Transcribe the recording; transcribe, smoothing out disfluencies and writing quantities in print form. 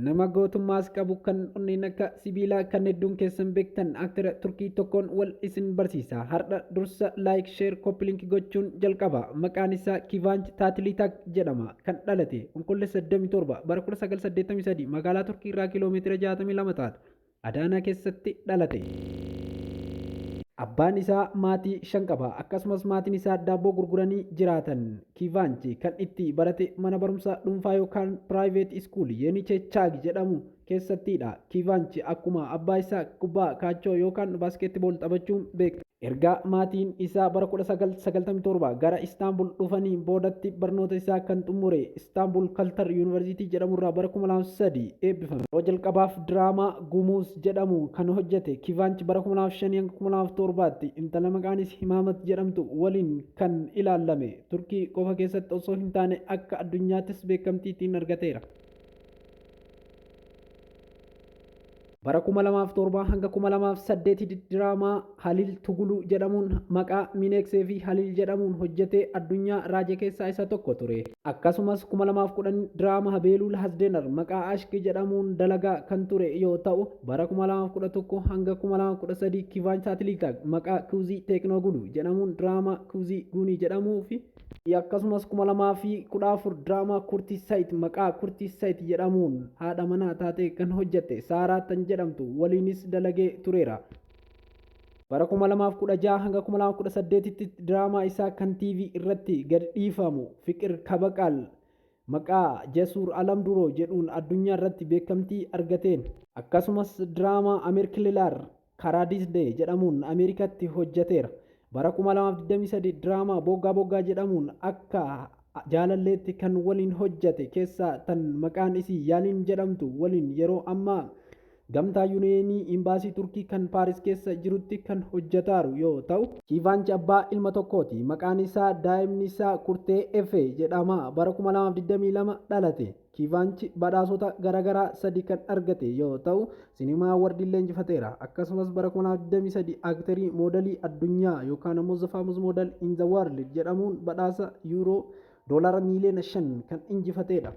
nama gootummaas qabu kan onneen akka sibiilaa kan hedduun keessan beektan aktara turkii tokkoon wal isin barsiisa. Har'a dursa laayik sheer koppilink gochuun jalqaba. Maqaan isaa Kivaanch Taatiliitaak jedhama. Kan dhalate Onkolleessa 27 bara 1983 magaalaa Turkii irraa kiiloomeetira 62 taata. Adaanaa keessatti dhalate. Abbaan isaa maatii 5 qaba. Akkasumas maatiin isaa daabboo gurguranii jiraatan. Kivaanch kan itti barate mana barumsaa dhuunfaa yookaan piraayiveet iskuul Yenichechaag jedhamu keessattidha. Kivaanch akkuma abbaa isaa kubbaa kaachoo yookaan baaskeetbool taphachuun beekama. Erga maatiin isaa bara 1997 gara Istaanbul dhufanii boodatti barnoota isaa kan xumure Istaanbul Kaltar Yuunivarsiitii jedhamurraa bara 2003 eebbifame. Yeroo jalqabaaf diraamaa Gumuuz jedhamu kan hojjete Kivaanch bara 2005-2007tti intala maqaanis Himaamat jedhamtu waliin kan ilaalame. Turkii qofa keessatti osoo hin taane akka addunyaattis beekamtii argateera. Bara 2007 hanga 2008 diraamaa Haliil Tuguluu jedhamuun maqaa miineeksee fi Haliil jedhamuun hojjetee addunyaa raajii keessaa isa tokko ture. Akkasumas 2010 diraamaa Habeeluu Lahasdeenar maqaa Ashkii jedhamuun dalagaa kan ture yoo ta'u bara 2011 hanga 2013 Kivaanch Taatiliitaak maqaa Kuuzii Teeknooguluu jedhamuun diraamaa Kuuzii Guunii jedhamuu fi akkasumas 2014 diraamaa Kurtisaayit maqaa Kurtisaayit jedhamuun haadha manaa taatee kan hojjette Saaraa tan jedhamtu waliinis dalagee tureera. Bara 2016 hanga 2018tti diraamaa isaa kan TV irratti gad dhiifamu Fiqir Kabaqaal maqaa Jesuur Alamduroo jedhuun addunyaa irratti beekamtii argateen. Akkasumas diraamaa Ameerikililaar Karaadisdee jedhamuun Ameerikatti hojjeteera. Bara 2023 diraamaa Boggaa Boggaa jedhamuun akka jaalalleetti kan waliin hojjete keessaa tan maqaan isii Yaaliin jedhamtu waliin yeroo ammaa gamtaa yuuniyeenii imbaasii Turkii kan Paaris keessa jirutti kan hojjetaaru yoo ta'u, Kivaanch abbaa ilma tokkooti. Maqaan isaa daa'imni isaa Kurtee Efe jedhama. Bara 2022 dhalate. Kivaanch badhaasota garaagaraa 3 kan argate yoo ta'u, sinimaa wardiillee injifateera. Akkasumas bara 2023 aaktarii moodelii addunyaa yookaan ammoo The Famous Model in the World jedhamuun badhaasa yuuroo $5 miiliyoona kan injifateedha.